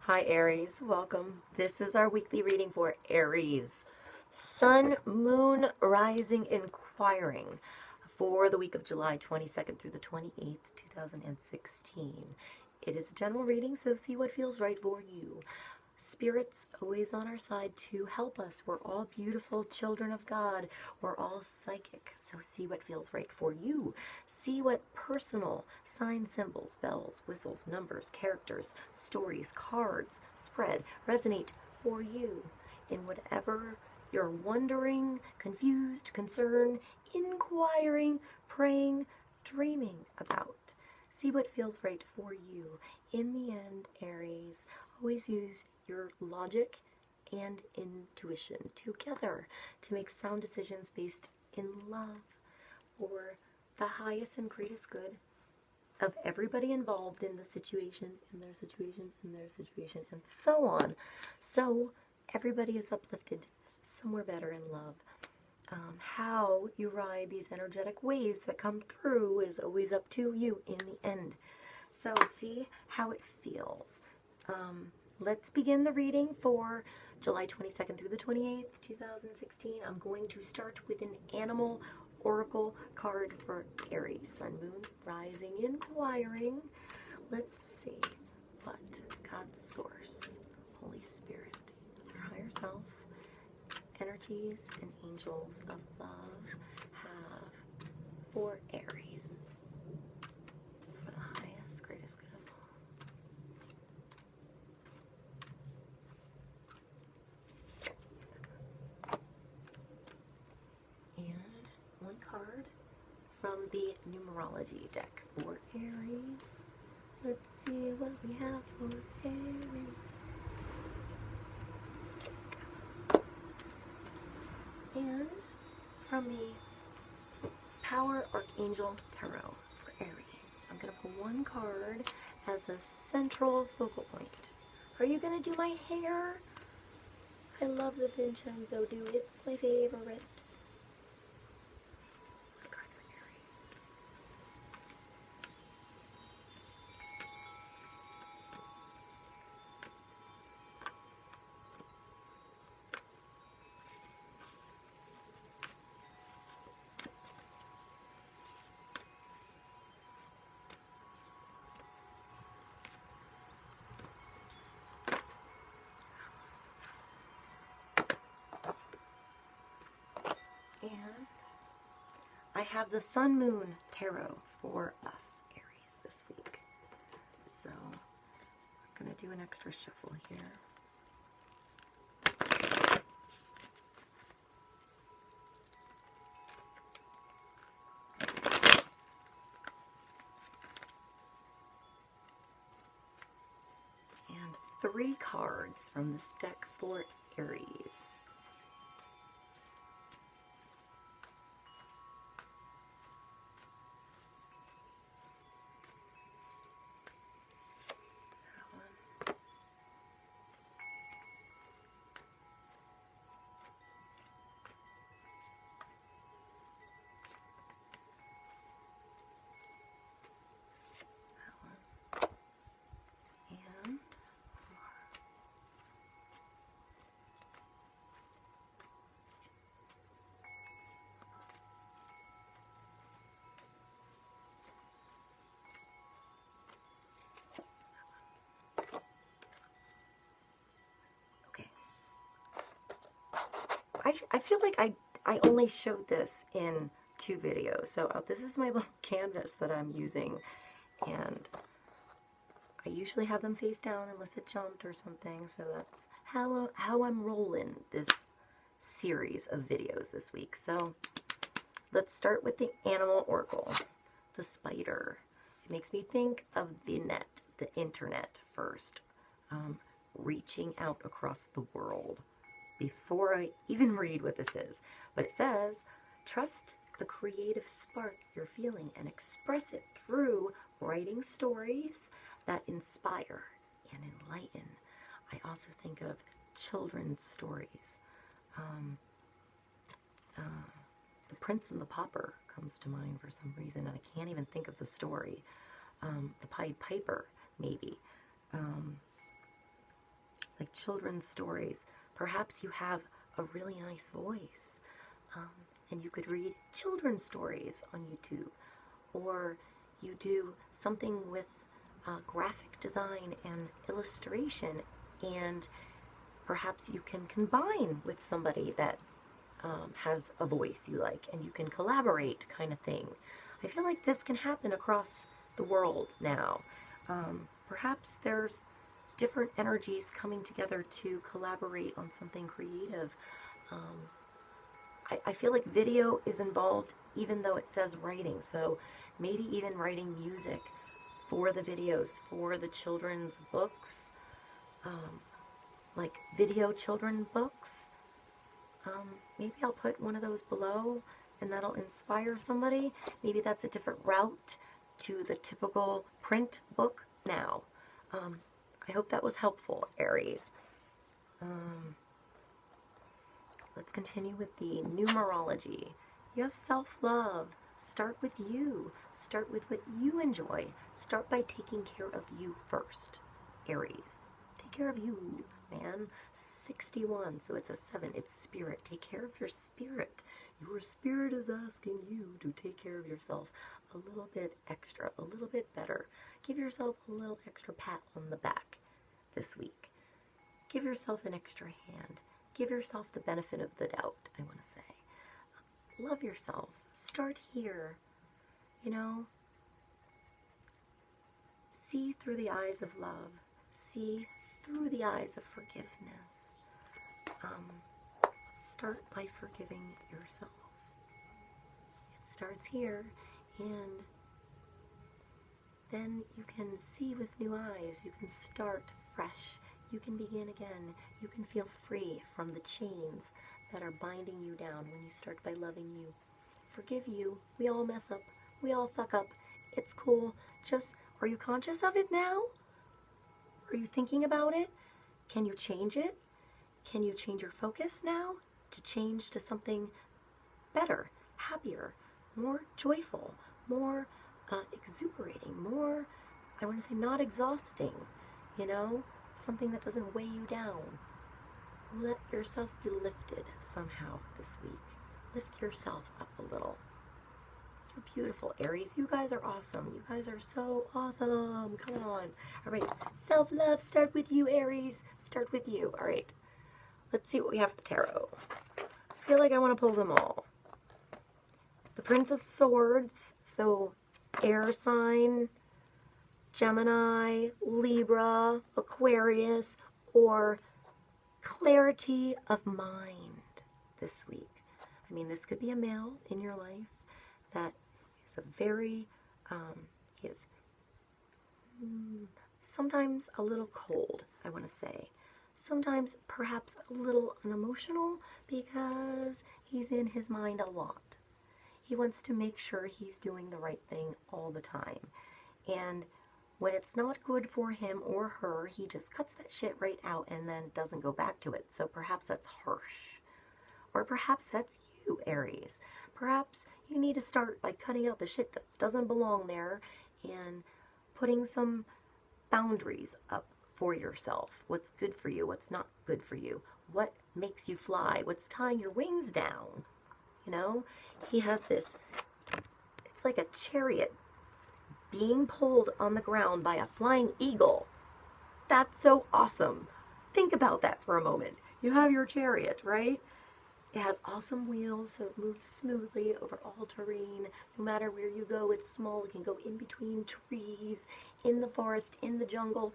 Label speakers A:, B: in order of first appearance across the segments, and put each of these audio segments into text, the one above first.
A: Hi Aries, welcome. This is our weekly reading for Aries. Sun, Moon, Rising, Inquiring for the week of July 22nd through the 28th, 2016. It is a general reading, so see what feels right for you. Spirit's always on our side to help us. We're all beautiful children of God. We're all psychic. So see what feels right for you. See what personal sign symbols, bells, whistles, numbers, characters, stories, cards, spread, resonate for you in whatever you're wondering, confused, concerned, inquiring, praying, dreaming about. See what feels right for you. In the end, Aries, always use your logic and intuition together to make sound decisions based in love for the highest and greatest good of everybody involved in the situation, in their situation, in their situation, and so on. So everybody is uplifted somewhere better in love. How you ride these energetic waves that come through is always up to you in the end. So see how it feels. Let's begin the reading for July 22nd through the 28th, 2016. I'm going to start with an animal oracle card for Aries. Sun, Moon, Rising, Inquiring. Let's see what God's Source, Holy Spirit, our higher self, energies and angels of love have for Aries. For the highest, greatest good of all. And one card from the Numerology deck for Aries. Let's see what we have for Aries. And from the Power Archangel Tarot for Aries, I'm going to pull one card as a central focal point. Are you going to do my hair? I love the Vincienco do. It's my favorite. Card for Aries. And I have the Sun Moon Tarot for us, Aries, this week. So I'm going to do an extra shuffle here. And 3 cards from this deck for Aries. And okay. I feel like I only showed this in 2 videos. So this is my little canvas that I'm using, and I usually have them face down unless it jumped or something. So that's how I'm rolling this series of videos this week. So let's start with the animal oracle, the spider. It makes me think of the net, the internet first, reaching out across the world. Before I even read what this is, but it says, trust the creative spark you're feeling and express it through writing stories that inspire and enlighten. I also think of children's stories. The Prince and the Pauper comes to mind for some reason, and I can't even think of the story. The Pied Piper, maybe. like children's stories. Perhaps you have a really nice voice, and you could read children's stories on YouTube, or you do something with graphic design and illustration, and perhaps you can combine with somebody that has a voice you like, and you can collaborate, kind of thing. I feel like this can happen across the world now. Perhaps there's different energies coming together to collaborate on something creative. I feel like video is involved even though it says writing, so maybe even writing music for the videos, for the children's books, like video children books. Maybe I'll put one of those below and that'll inspire somebody. Maybe that's a different route to the typical print book now. I hope that was helpful, Aries. Let's continue with the numerology. You have self-love. Start with you. Start with what you enjoy. Start by taking care of you first, Aries. Take care of you, man. 61, so it's a 7. It's spirit. Take care of your spirit. Your spirit is asking you to take care of yourself a little bit extra, a little bit better. Give yourself a little extra pat on the back this week. Give yourself an extra hand. Give yourself the benefit of the doubt, I want to say. Love yourself. Start here. You know, see through the eyes of love. See through the eyes of forgiveness. Start by forgiving yourself. It starts here, and then you can see with new eyes. You can start fresh. You can begin again. You can feel free from the chains that are binding you down when you start by loving you. Forgive you. We all mess up. We all fuck up. It's cool. Just, are you conscious of it now? Are you thinking about it? Can you change it? Can you change your focus now to change to something better, happier, more joyful, more exuberating, more, I want to say, not exhausting, you know? Something that doesn't weigh you down. Let yourself be lifted somehow this week. Lift yourself up a little. You're beautiful, Aries. You guys are awesome. You guys are so awesome. Come on. All right. Self-love. Start with you, Aries. Start with you. All right. Let's see what we have for the tarot. I feel like I want to pull them all. The Prince of Swords. So, air sign, Gemini, Libra, Aquarius, or clarity of mind this week. I mean, this could be a male in your life that is a very, he is sometimes a little cold, I want to say. Sometimes perhaps a little unemotional because he's in his mind a lot. He wants to make sure he's doing the right thing all the time. And when it's not good for him or her, he just cuts that shit right out and then doesn't go back to it. So perhaps that's harsh. Or perhaps that's you, Aries. Perhaps you need to start by cutting out the shit that doesn't belong there and putting some boundaries up for yourself. What's good for you, what's not good for you. What makes you fly, what's tying your wings down. You know, he has this, it's like a chariot being pulled on the ground by a flying eagle. That's so awesome. Think about that for a moment. You have your chariot, right? It has awesome wheels, so it moves smoothly over all terrain. No matter where you go, it's small. It can go in between trees, in the forest, in the jungle.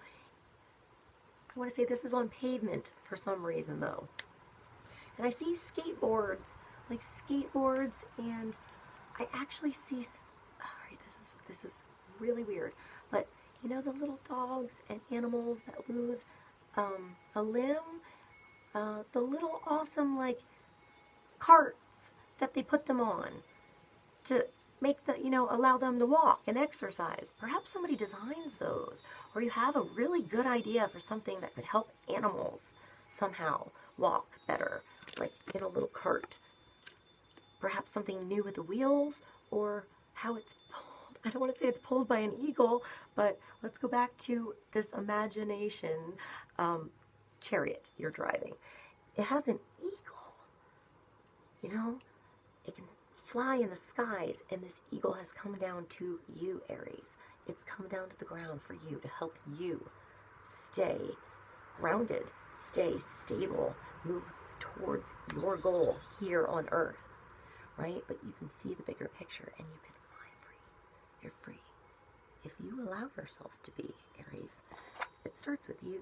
A: I want to say this is on pavement for some reason, though. And I see skateboards, like skateboards, and I actually see, alright, this is really weird, but you know the little dogs and animals that lose a limb? The little awesome, like, carts that they put them on to make the, you know, allow them to walk and exercise. Perhaps somebody designs those, or you have a really good idea for something that could help animals somehow walk better, like in a little cart. Perhaps something new with the wheels, or how it's pulled. I don't want to say it's pulled by an eagle, but let's go back to this imagination. chariot you're driving. It has an eagle, you know? It can fly in the skies, and this eagle has come down to you, Aries. It's come down to the ground for you to help you stay grounded, stay stable, move towards your goal here on Earth, right? But you can see the bigger picture, and you can fly free. You're free. If you allow yourself to be, Aries, it starts with you.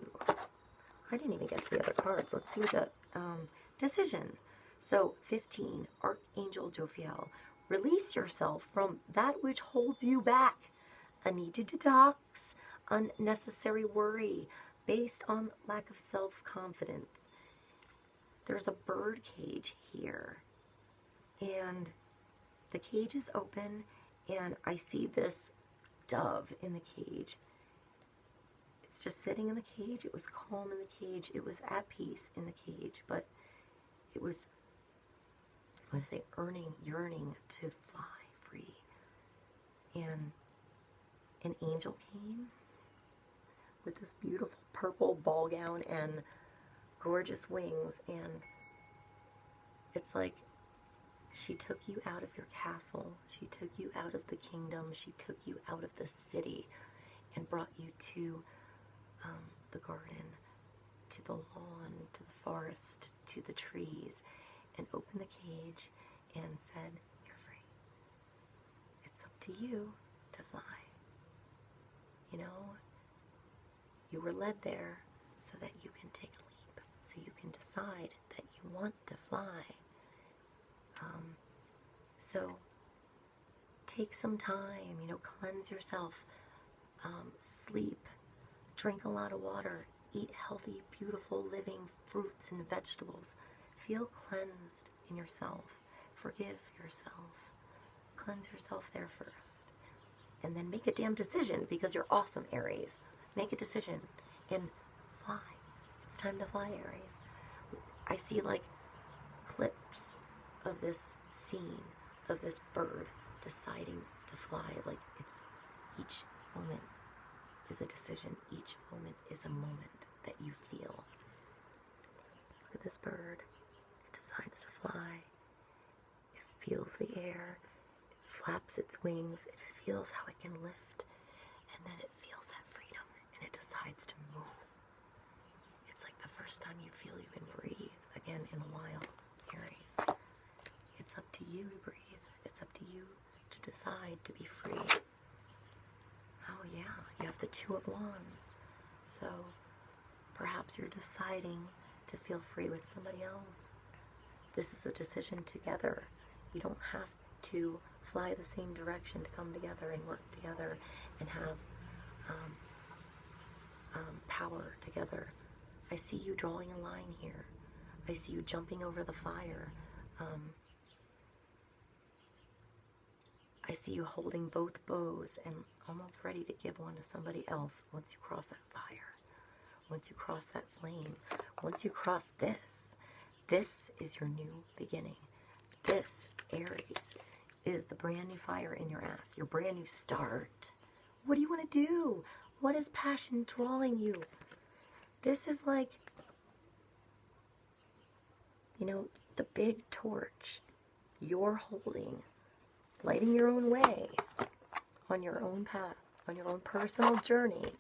A: I didn't even get to the other cards. Let's see what the decision. So, 15, Archangel Jofiel. Release yourself from that which holds you back. A need to detox unnecessary worry based on lack of self-confidence. There's a bird cage here, and the cage is open, and I see this dove in the cage. It's just sitting in the cage. It was calm in the cage. It was at peace in the cage, but it was, what is it, yearning to fly free. And an angel came with this beautiful purple ball gown and gorgeous wings, and it's like she took you out of your castle, she took you out of the kingdom, she took you out of the city and brought you to the garden, to the lawn, to the forest, to the trees, and opened the cage and said, you're free. It's up to you to fly. You know, you were led there so that you can take a leap, so you can decide that you want to fly. So take some time, you know, cleanse yourself, sleep, drink a lot of water, eat healthy, beautiful, living fruits and vegetables. Feel cleansed in yourself. Forgive yourself. Cleanse yourself there first. And then make a damn decision, because you're awesome, Aries. Make a decision and fly. It's time to fly, Aries. I see like clips of this scene of this bird deciding to fly. Like, it's, each moment is a decision. Each moment is a moment that you feel. Look at this bird. It decides to fly. It feels the air. It flaps its wings. It feels how it can lift. And then it feels that freedom, and it decides to move. It's like the first time you feel you can breathe again in a while, Aries. It's up to you to breathe. It's up to you to decide to be free. Oh yeah, you have the Two of Wands. So perhaps you're deciding to feel free with somebody else. This is a decision together. You don't have to fly the same direction to come together and work together and have power together. I see you drawing a line here. I see you jumping over the fire. I see you holding both bows and almost ready to give one to somebody else once you cross that fire, once you cross that flame, once you cross this. This is your new beginning. This, Aries, is the brand new fire in your ass, your brand new start. What do you want to do? What is passion drawing you? This is like, you know, the big torch you're holding, lighting your own way, on your own path, on your own personal journey.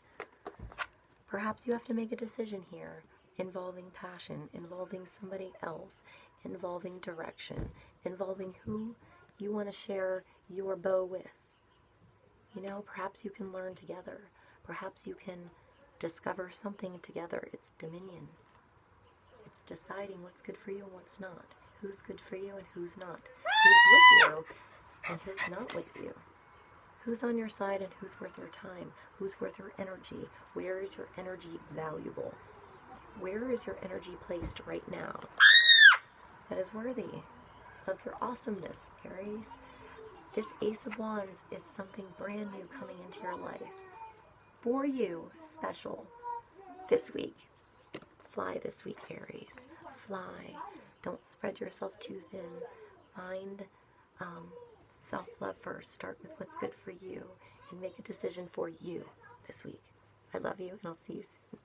A: Perhaps you have to make a decision here, involving passion, involving somebody else, involving direction, involving who you want to share your bow with. You know, perhaps you can learn together. Perhaps you can discover something together. It's dominion. It's deciding what's good for you and what's not. Who's good for you and who's not. Who's with you and who's not with you. Who's on your side and who's worth your time. Who's worth your energy. Where is your energy valuable? Where is your energy placed right now that is worthy of your awesomeness, Aries? This Ace of Wands is something brand new coming into your life. For you, special, this week. Fly this week, Aries. Fly. Don't spread yourself too thin. Find self-love first. Start with what's good for you and make a decision for you this week. I love you, and I'll see you soon.